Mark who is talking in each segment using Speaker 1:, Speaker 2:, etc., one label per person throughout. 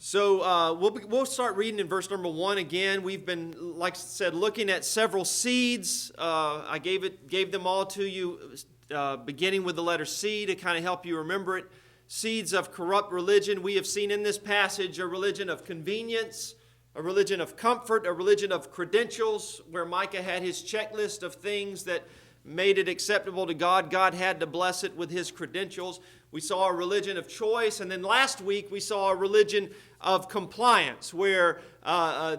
Speaker 1: We'll start reading in verse number 1 again. We've been, like I said, looking at several seeds. I gave them all to you, beginning with the letter C to kind of help you remember it. Seeds of corrupt religion. We have seen in this passage a religion of convenience, a religion of comfort, a religion of credentials, where Micah had his checklist of things that made it acceptable to God. God had to bless it with his credentials. We saw a religion of choice, and then last week we saw a religion of compliance, where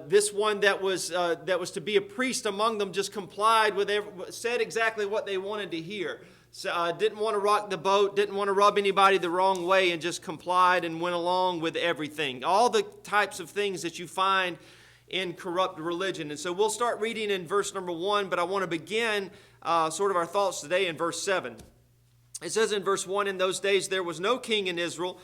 Speaker 1: this one that was to be a priest among them just complied with, said exactly what they wanted to hear. So, didn't want to rock the boat, didn't want to rub anybody the wrong way, and just complied and went along with everything. All the types of things that you find in corrupt religion. And so we'll start reading in verse number 1, but I want to begin sort of our thoughts today in verse 7. It says in verse 1, "In those days there was no king in Israel,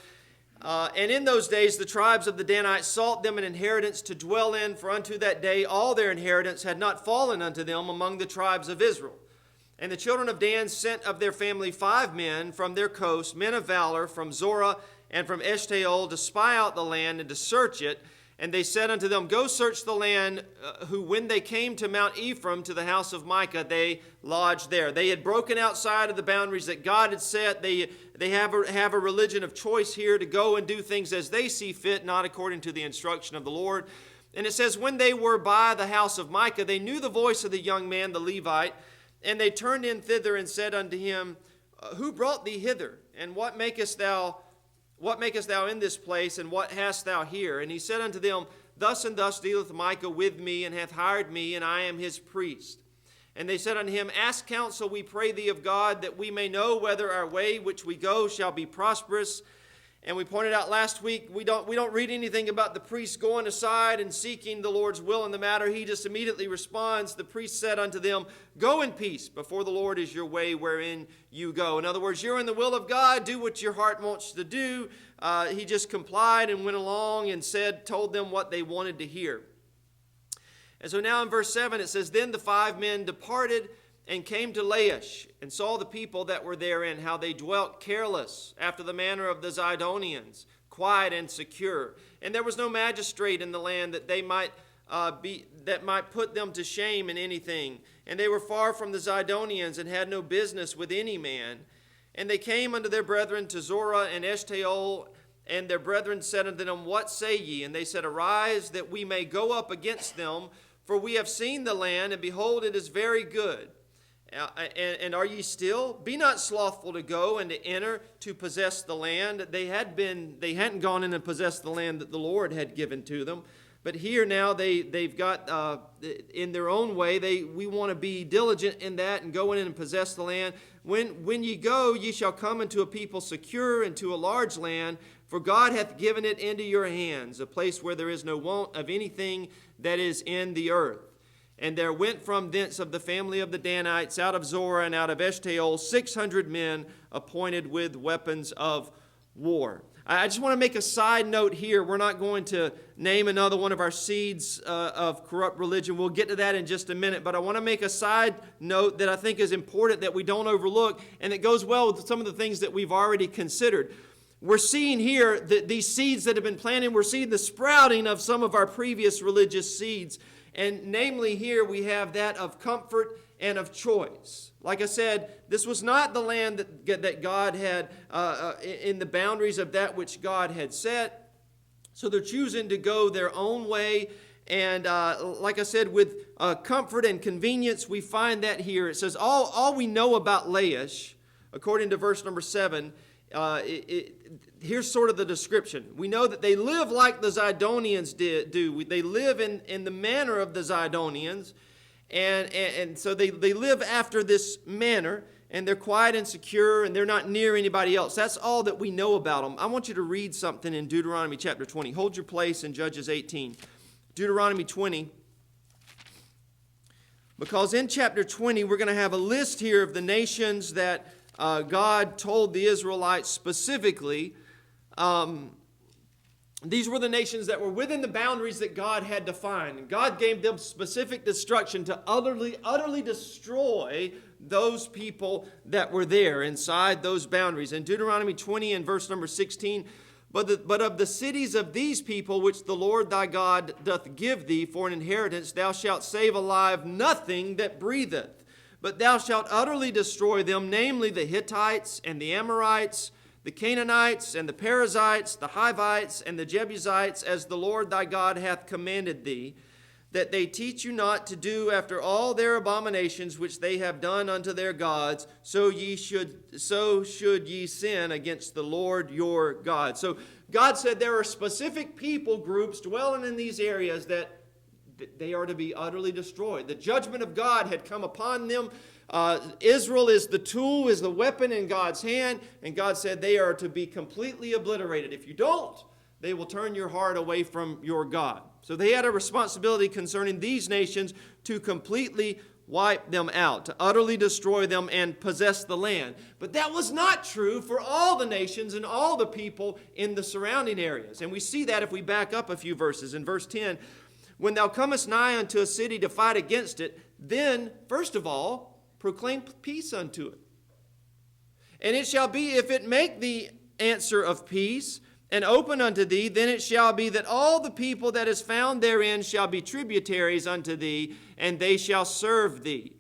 Speaker 1: and in those days the tribes of the Danites sought them an inheritance to dwell in, for unto that day all their inheritance had not fallen unto them among the tribes of Israel. And the children of Dan sent of their family 5 men from their coast, men of valor, from Zorah and from Eshtaol, to spy out the land and to search it. And they said unto them, Go search the land, who when they came to Mount Ephraim, to the house of Micah, they lodged there." They had broken outside of the boundaries that God had set. They have a religion of choice here to go and do things as they see fit, not according to the instruction of the Lord. And it says, "When they were by the house of Micah, they knew the voice of the young man, the Levite, and they turned in thither and said unto him, Who brought thee hither? And what makest thou in this place, and what hast thou here? And he said unto them, Thus and thus dealeth Micah with me, and hath hired me, and I am his priest. And they said unto him, Ask counsel, we pray thee, of God, that we may know whether our way which we go shall be prosperous. And we pointed out last week, we don't read anything about the priest going aside and seeking the Lord's will in the matter. He just immediately responds, the priest said unto them, Go in peace, before the Lord is your way wherein you go. In other words, you're in the will of God, do what your heart wants to do. He just complied and went along and told them what they wanted to hear. And so now in verse 7 it says, Then the 5 men departed and came to Laish, and saw the people that were therein, how they dwelt careless, after the manner of the Zidonians, quiet and secure. And there was no magistrate in the land that they might put them to shame in anything. And they were far from the Zidonians, and had no business with any man. And they came unto their brethren to Zorah and Eshtaol, and their brethren said unto them, What say ye? And they said, Arise, that we may go up against them, for we have seen the land, and behold, it is very good. And are ye still? Be not slothful to go and to enter to possess the land. They hadn't gone in and possessed the land that the Lord had given to them. But here now they've got, in their own way, we want to be diligent in that and go in and possess the land. When ye go, ye shall come into a people secure, into a large land, for God hath given it into your hands, a place where there is no want of anything that is in the earth. And there went from thence of the family of the Danites, out of Zorah and out of Eshtaol, 600 men appointed with weapons of war. I just want to make a side note here. We're not going to name another one of our seeds of corrupt religion. We'll get to that in just a minute. But I want to make a side note that I think is important that we don't overlook, and it goes well with some of the things that we've already considered. We're seeing here that these seeds that have been planted, we're seeing the sprouting of some of our previous religious seeds. And namely here we have that of comfort and of choice. Like I said, this was not the land that God had in the boundaries of that which God had set. So they're choosing to go their own way. And like I said, with comfort and convenience, we find that here. It says, all we know about Laish, according to verse number 7, here's sort of the description. We know that they live like the Zidonians do. They live in the manner of the Zidonians. And so they live after this manner. And they're quiet and secure. And they're not near anybody else. That's all that we know about them. I want you to read something in Deuteronomy chapter 20. Hold your place in Judges 18. Deuteronomy 20. Because in chapter 20, we're going to have a list here of the nations that God told the Israelites specifically. These were the nations that were within the boundaries that God had defined. And God gave them specific instruction to utterly destroy those people that were there inside those boundaries. In Deuteronomy 20 and verse number 16, But of the cities of these people which the Lord thy God doth give thee for an inheritance, thou shalt save alive nothing that breatheth. But thou shalt utterly destroy them, namely the Hittites and the Amorites, the Canaanites and the Perizzites, the Hivites and the Jebusites, as the Lord thy God hath commanded thee, that they teach you not to do after all their abominations which they have done unto their gods, so should ye sin against the Lord your God. So God said there are specific people groups dwelling in these areas that they are to be utterly destroyed. The judgment of God had come upon them. Israel is the tool, is the weapon in God's hand, and God said they are to be completely obliterated. If you don't, they will turn your heart away from your God. So they had a responsibility concerning these nations to completely wipe them out, to utterly destroy them and possess the land. But that was not true for all the nations and all the people in the surrounding areas. And we see that if we back up a few verses. In verse 10, when thou comest nigh unto a city to fight against it, then, first of all, proclaim peace unto it. And it shall be, if it make thee answer of peace, and open unto thee, then it shall be that all the people that is found therein shall be tributaries unto thee, and they shall serve thee.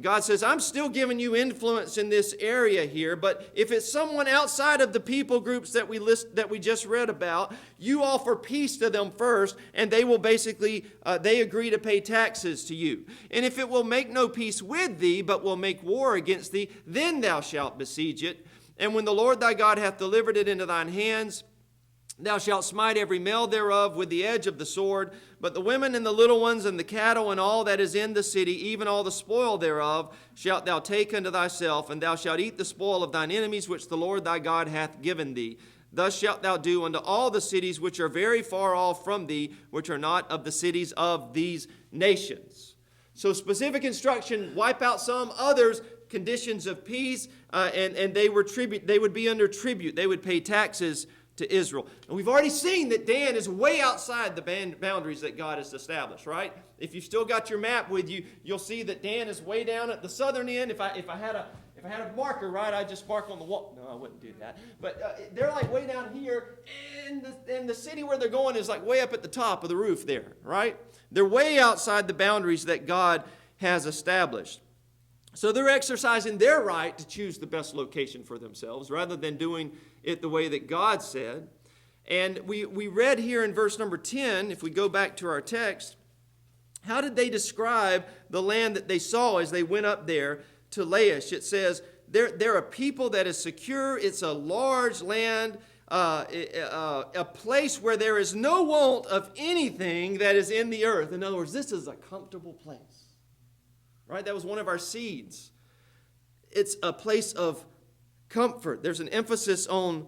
Speaker 1: God says, I'm still giving you influence in this area here, but if it's someone outside of the people groups that we just read about, you offer peace to them first, and they will basically, they agree to pay taxes to you. And if it will make no peace with thee, but will make war against thee, then thou shalt besiege it. And when the Lord thy God hath delivered it into thine hands, thou shalt smite every male thereof with the edge of the sword, but the women and the little ones and the cattle and all that is in the city, even all the spoil thereof, shalt thou take unto thyself, and thou shalt eat the spoil of thine enemies which the Lord thy God hath given thee. Thus shalt thou do unto all the cities which are very far off from thee, which are not of the cities of these nations. So specific instruction, wipe out some, others, conditions of peace, and they would be under tribute. They would pay taxes to Israel. And we've already seen that Dan is way outside the boundaries that God has established, right? If you've still got your map with you, you'll see that Dan is way down at the southern end. If I had a marker, right, I'd just mark on the wall. No, I wouldn't do that. But they're like way down here, and the city where they're going is like way up at the top of the roof there, right? They're way outside the boundaries that God has established. So they're exercising their right to choose the best location for themselves rather than doing it the way that God said. And we read here in verse number 10, if we go back to our text, how did they describe the land that they saw as they went up there to Laish? It says, they're a people that is secure. It's a large land, a place where there is no want of anything that is in the earth. In other words, this is a comfortable place. Right? That was one of our seeds. It's a place of comfort. There's an emphasis on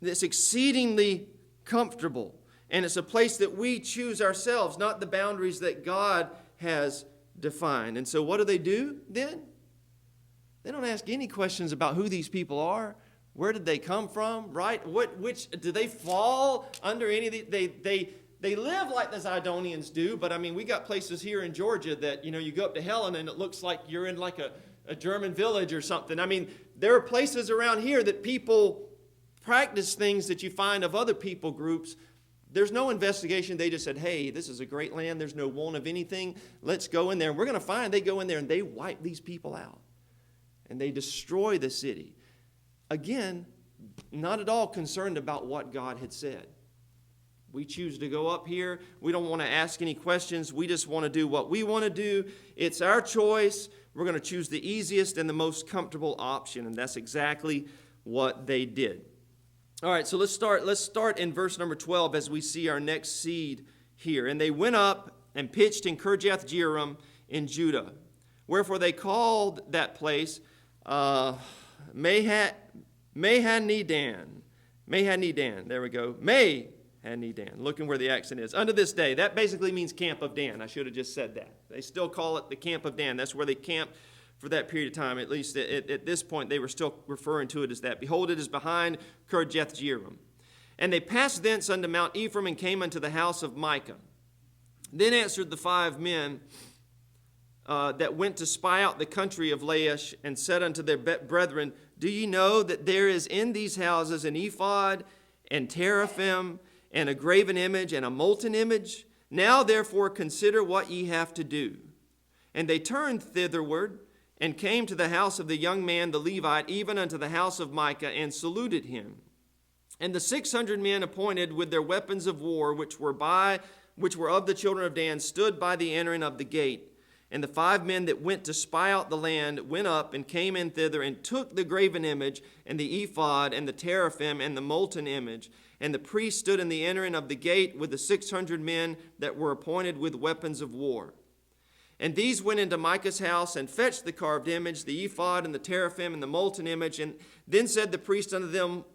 Speaker 1: this exceedingly comfortable. And it's a place that we choose ourselves, not the boundaries that God has defined. And so what do then? They don't ask any questions about who these people are. Where did they come from? Right? Which do they fall under any of the... They live like the Zidonians do, but I mean, we got places here in Georgia that, you go up to Helen and it looks like you're in like a German village or something. I mean, there are places around here that people practice things that you find of other people groups. There's no investigation. They just said, hey, this is a great land. There's no want of anything. Let's go in there. And we're going to find they go in there and they wipe these people out. And they destroy the city. Again, not at all concerned about what God had said. We choose to go up here. We don't want to ask any questions. We just want to do what we want to do. It's our choice. We're going to choose the easiest and the most comfortable option, and that's exactly what they did. All right, so let's start in verse number 12 as we see our next seed here. And they went up and pitched in Kirjath-jearim in Judah. Wherefore they called that place Mahanidan. There we go. Mahanidan. Looking where the accent is. Unto this day. That basically means Camp of Dan. I should have just said that. They still call it the Camp of Dan. That's where they camped for that period of time. At least at this point, they were still referring to it as that. Behold, it is behind Kirjath-jearim. And they passed thence unto Mount Ephraim and came unto the house of Micah. Then answered the 5 men that went to spy out the country of Laish, and said unto their brethren, Do ye know that there is in these houses an ephod and teraphim, and a graven image, and a molten image? Now therefore consider what ye have to do. And they turned thitherward, and came to the house of the young man the Levite, even unto the house of Micah, and saluted him. And the 600 men appointed with their weapons of war, which were of the children of Dan, stood by the entering of the gate. And the 5 men that went to spy out the land went up and came in thither, and took the graven image, and the ephod, and the teraphim, and the molten image. And the priest stood in the entering of the gate with the 600 men that were appointed with weapons of war. And these went into Micah's house, and fetched the carved image, the ephod, and the teraphim, and the molten image. And then said the priest unto them,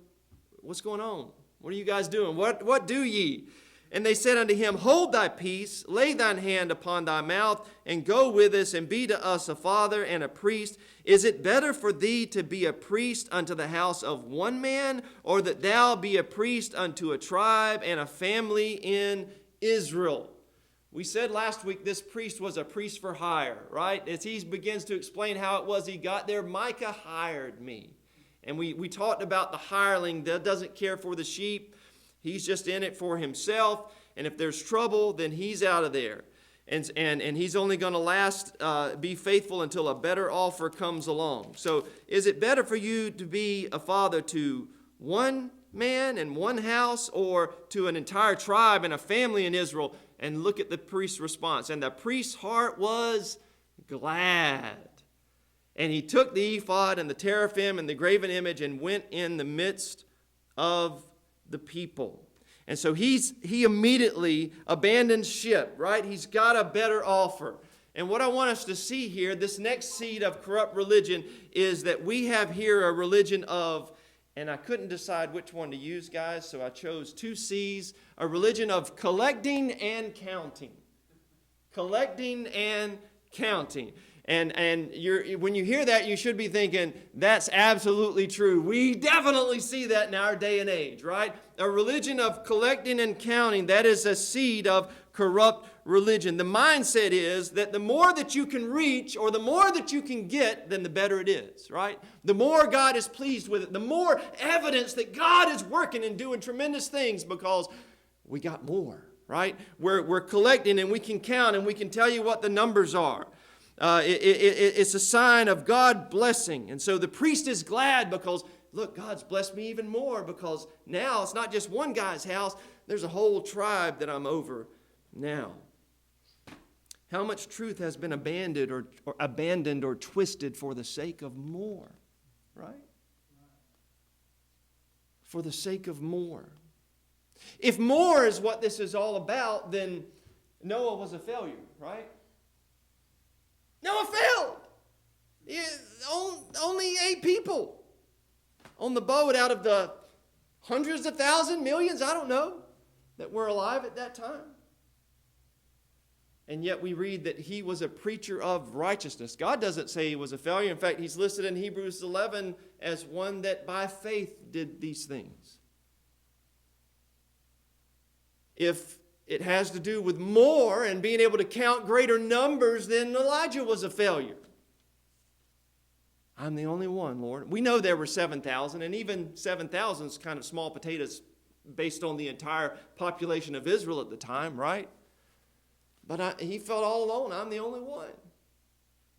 Speaker 1: What's going on? What are you guys doing? What do ye? And they said unto him, Hold thy peace, lay thine hand upon thy mouth, and go with us, and be to us a father and a priest. Is it better for thee to be a priest unto the house of one man, or that thou be a priest unto a tribe and a family in Israel? We said last week this priest was a priest for hire, right? As he begins to explain how it was he got there, Micah hired me. And we talked about the hireling that doesn't care for the sheep. He's just in it for himself. And if there's trouble, then he's out of there. And he's only going to be faithful until a better offer comes along. So is it better for you to be a father to one man and one house, or to an entire tribe and a family in Israel? And look at the priest's response. And the priest's heart was glad. And he took the ephod and the teraphim and the graven image and went in the midst of the people. And so he immediately abandons ship, right? He's got a better offer. And what I want us to see here, this next seed of corrupt religion, is that we have here a religion of, and I couldn't decide which one to use, guys, so I chose 2 C's, a religion of collecting and counting. Collecting and counting. And when you hear that, you should be thinking, that's absolutely true. We definitely see that in our day and age, right? A religion of collecting and counting, that is a seed of corrupt religion. The mindset is that the more that you can reach, or the more that you can get, then the better it is, right? The more God is pleased with it, the more evidence that God is working and doing tremendous things because we got more, right? We're collecting, and we can count, and we can tell you what the numbers are. It's a sign of God blessing. And so the priest is glad because, look, God's blessed me even more, because now it's not just one guy's house. There's a whole tribe that I'm over now. How much truth has been abandoned or twisted for the sake of more, right? For the sake of more. If more is what this is all about, then Noah was a failure, right? Noah failed. Only 8 people on the boat out of the hundreds of thousands, millions, I don't know, that were alive at that time. And yet we read that he was a preacher of righteousness. God doesn't say he was a failure. In fact, he's listed in Hebrews 11 as one that by faith did these things. If it has to do with more and being able to count greater numbers, then Elijah was a failure. I'm the only one, Lord. We know there were 7,000, and even 7,000 is kind of small potatoes based on the entire population of Israel at the time, right? But he felt all alone. I'm the only one.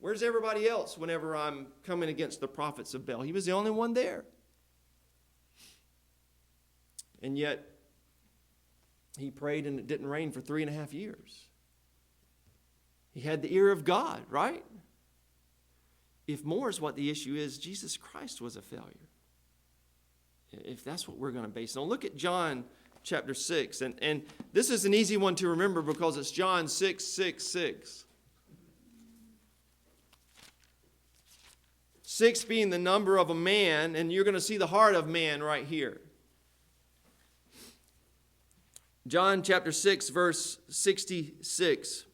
Speaker 1: Where's everybody else whenever I'm coming against the prophets of Baal? He was the only one there. And yet, he prayed and it didn't rain for 3.5 years. He had the ear of God, right? If more is what the issue is, Jesus Christ was a failure. If that's what we're going to base it on. Look at John chapter 6. And this is an easy one to remember because it's John 6:6. 6 being the number of a man, and you're going to see the heart of man right here. John chapter 6, verse 66.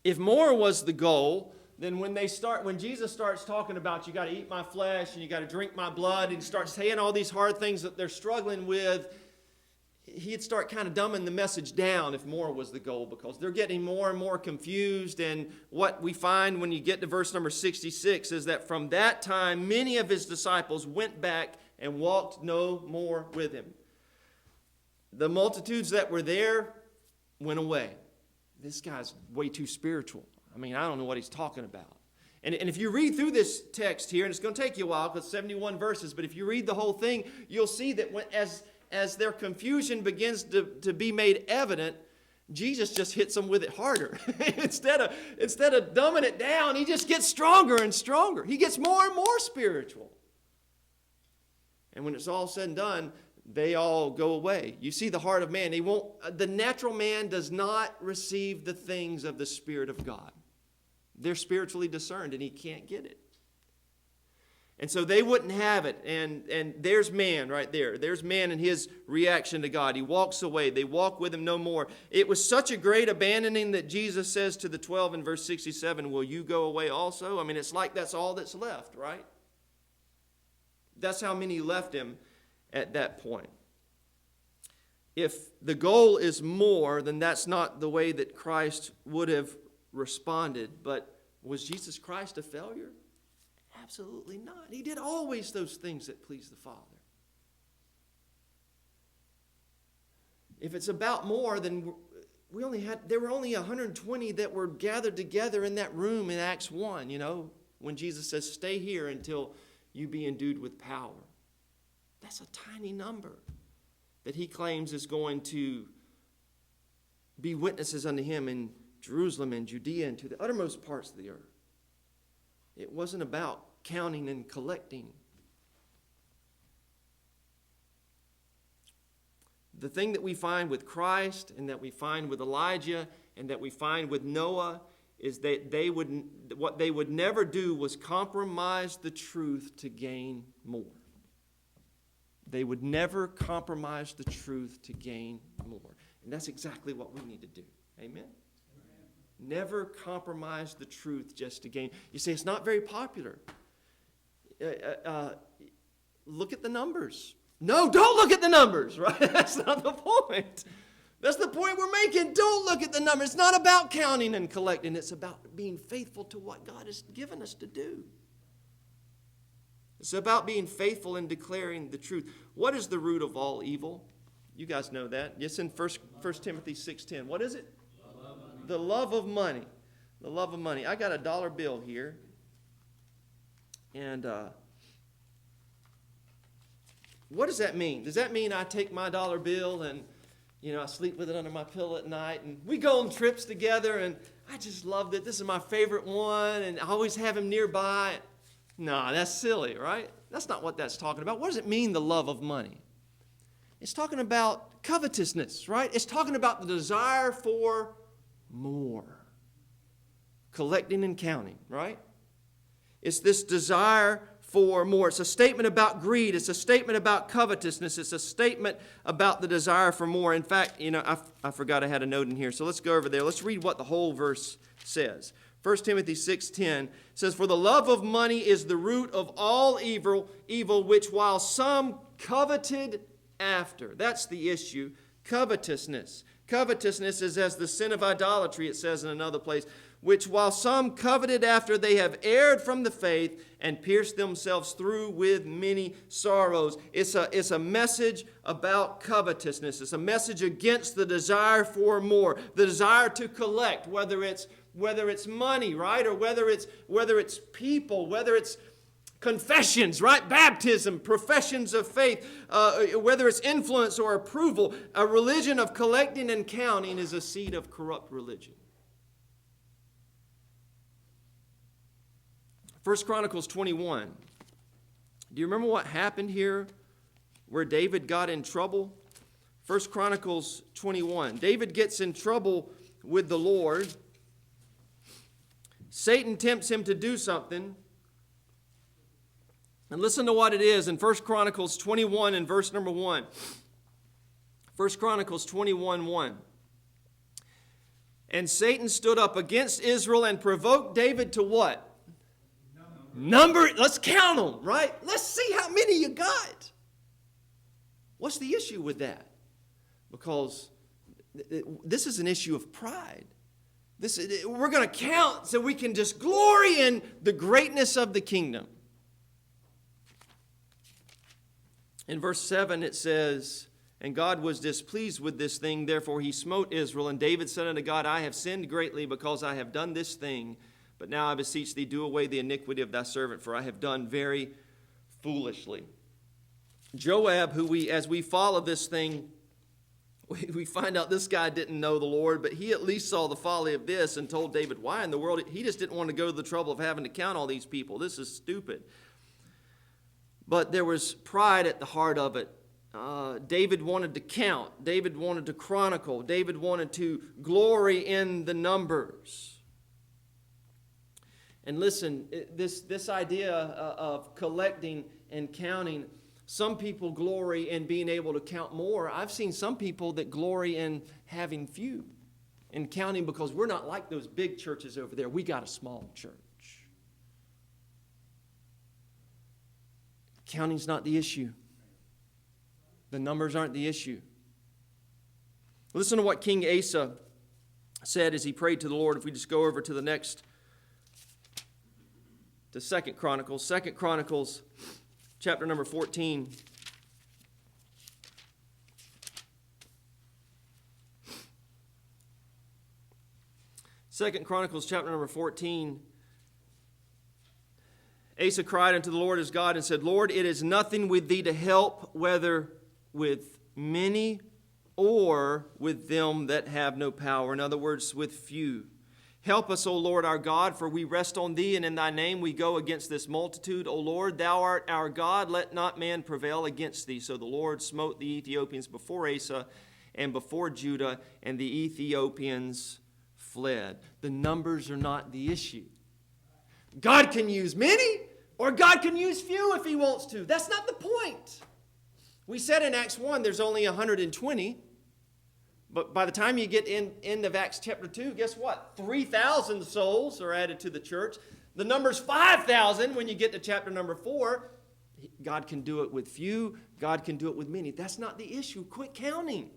Speaker 1: If more was the goal, then when Jesus starts talking about you got to eat my flesh and you got to drink my blood, and he starts saying all these hard things that they're struggling with, he'd start kind of dumbing the message down if more was the goal, because they're getting more and more confused. And what we find when you get to verse number 66 is that from that time, many of his disciples went back and walked no more with him. The multitudes that were there went away. This guy's way too spiritual. I mean, I don't know what he's talking about. And if you read through this text here, and it's going to take you a while because it's 71 verses, but if you read the whole thing, you'll see that as their confusion begins to be made evident, Jesus just hits them with it harder. instead of dumbing it down, he just gets stronger and stronger. He gets more and more spiritual. And when it's all said and done, they all go away. You see the heart of man. The natural man does not receive the things of the Spirit of God. They're spiritually discerned, and he can't get it. And so they wouldn't have it. And there's man right there. There's man in his reaction to God. He walks away. They walk with him no more. It was such a great abandoning that Jesus says to the 12 in verse 67, will you go away also? I mean, it's like that's all that's left, right? That's how many left him at that point. If the goal is more, then that's not the way that Christ would have responded. But was Jesus Christ a failure? Absolutely not. He did always those things that pleased the Father. If it's about more, then there were only 120 that were gathered together in that room in Acts 1, when Jesus says, stay here until you be endued with power. That's a tiny number that he claims is going to be witnesses unto him in Jerusalem and Judea and to the uttermost parts of the earth. It wasn't about counting and collecting. The thing that we find with Christ and that we find with Elijah and that we find with Noah is that what they would never do was compromise the truth to gain more. They would never compromise the truth to gain more. And that's exactly what we need to do. Amen? Never compromise the truth just to gain. You say it's not very popular. Look at the numbers. No, don't look at the numbers, right? That's not the point. That's the point we're making. Don't look at the numbers. It's not about counting and collecting. It's about being faithful to what God has given us to do. It's about being faithful in declaring the truth. What is the root of all evil? You guys know that. It's in 1 Timothy 6:10. What is it? The love of money. The love of money. I got a dollar bill here. And what does that mean? Does that mean I take my dollar bill and, I sleep with it under my pillow at night and we go on trips together and I just loved it. This is my favorite one and I always have him nearby. No, that's silly, right? That's not what that's talking about. What does it mean, the love of money? It's talking about covetousness, right? It's talking about the desire for more. Collecting and counting, right? It's this desire for more. It's a statement about greed. It's a statement about covetousness. It's a statement about the desire for more. In fact, I forgot I had a note in here. So let's go over there. Let's read what the whole verse says. 1 Timothy 6:10 says, for the love of money is the root of all evil, which while some coveted after. That's the issue. Covetousness. Covetousness is as the sin of idolatry, it says in another place, which while some coveted after, they have erred from the faith and pierced themselves through with many sorrows. It's a message about covetousness. It's a message against the desire for more, the desire to collect, whether it's money, right, or whether it's people, whether it's confessions, right? Baptism, professions of faith, whether it's influence or approval. A religion of collecting and counting is a seed of corrupt religion. 1 Chronicles 21. Do you remember what happened here where David got in trouble? 1 Chronicles 21. David gets in trouble with the Lord. Satan tempts him to do something. And listen to what it is in 1 Chronicles 21 and verse number 1. 1 Chronicles 21:1. And Satan stood up against Israel and provoked David to what? Number. Let's count them, right? Let's see how many you got. What's the issue with that? Because this is an issue of pride. We're going to count so we can just glory in the greatness of the kingdom. In verse 7 it says, and God was displeased with this thing, therefore he smote Israel. And David said unto God, I have sinned greatly because I have done this thing. But now I beseech thee, do away the iniquity of thy servant, for I have done very foolishly. Joab, as we follow this thing, we find out this guy didn't know the Lord, but he at least saw the folly of this and told David, why in the world? He just didn't want to go to the trouble of having to count all these people. This is stupid. But there was pride at the heart of it. David wanted to count. David wanted to chronicle. David wanted to glory in the numbers. And listen, this idea of collecting and counting, some people glory in being able to count more. I've seen some people that glory in having few and counting because we're not like those big churches over there. We got a small church. Counting's not the issue. The numbers aren't the issue. Listen to what King Asa said as he prayed to the Lord. If we just go over to the next, to 2 Chronicles. 2 Chronicles, chapter number 14. Second Chronicles, chapter number 14. Asa cried unto the Lord his God and said, Lord, it is nothing with thee to help, whether with many or with them that have no power. In other words, with few. Help us, O Lord our God, for we rest on thee, and in thy name we go against this multitude. O Lord, thou art our God, let not man prevail against thee. So the Lord smote the Ethiopians before Asa and before Judah, and the Ethiopians fled. The numbers are not the issue. God can use many, or God can use few if he wants to. That's not the point. We said in Acts 1 there's only 120. But by the time you get end of Acts chapter 2, guess what? 3,000 souls are added to the church. The number's 5,000 when you get to chapter number 4. God can do it with few. God can do it with many. That's not the issue. Quit counting.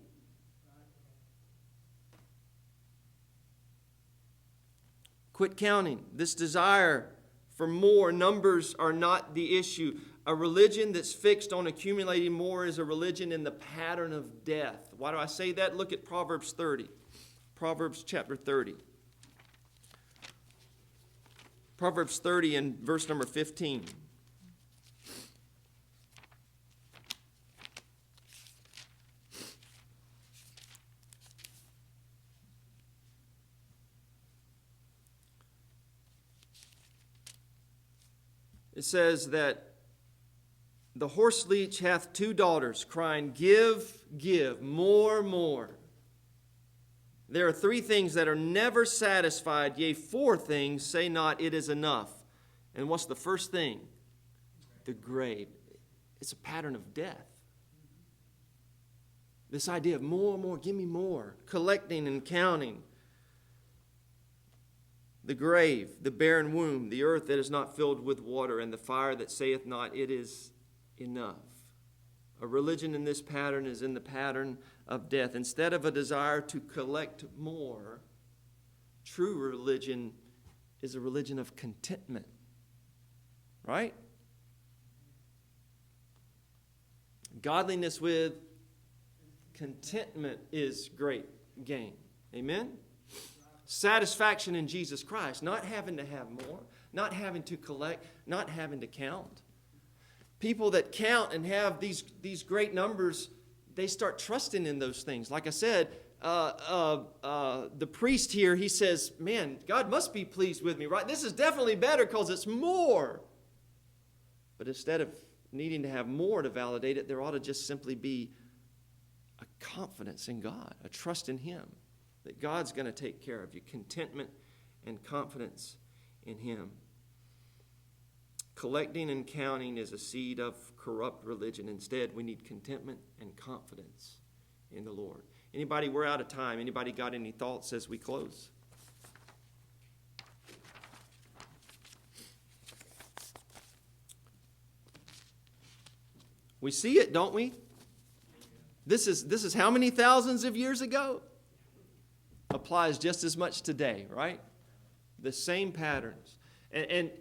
Speaker 1: Quit counting. This desire for more numbers are not the issue. A religion that's fixed on accumulating more is a religion in the pattern of death. Why do I say that? Look at Proverbs 30. Proverbs chapter 30. Proverbs 30 and verse number 15. It says that the horse leech hath 2 daughters, crying, Give, give, more, more. There are 3 things that are never satisfied, yea, 4 things, say not, it is enough. And what's the first thing? The grave. It's a pattern of death. This idea of more and more, give me more, collecting and counting. The grave, the barren womb, the earth that is not filled with water, and the fire that saith not, it is enough. A religion in this pattern is in the pattern of death. Instead of a desire to collect more, true religion is a religion of contentment. Right? Godliness with contentment is great gain. Amen? Satisfaction in Jesus Christ. Not having to have more. Not having to collect. Not having to count. People that count and have these great numbers, they start trusting in those things. Like I said, the priest here, he says, man, God must be pleased with me, right? This is definitely better because it's more. But instead of needing to have more to validate it, there ought to just simply be a confidence in God, a trust in Him, that God's going to take care of you. Contentment and confidence in Him. Collecting and counting is a seed of corrupt religion. Instead, we need contentment and confidence in the Lord. Anybody, we're out of time. Anybody got any thoughts as we close? We see it, don't we? This is how many thousands of years ago? Applies just as much today, right? The same patterns. And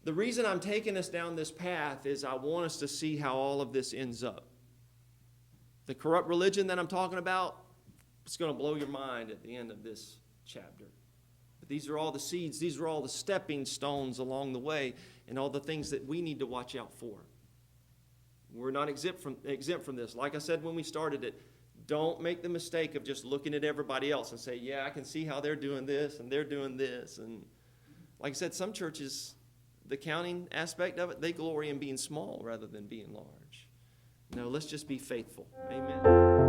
Speaker 1: the reason I'm taking us down this path is I want us to see how all of this ends up. The corrupt religion that I'm talking about, it's going to blow your mind at the end of this chapter. But these are all the seeds. These are all the stepping stones along the way and all the things that we need to watch out for. We're not exempt from this. Like I said when we started it, don't make the mistake of just looking at everybody else and say, yeah, I can see how they're doing this and they're doing this. And like I said, some churches, the counting aspect of it, they glory in being small rather than being large. No, let's just be faithful. Amen.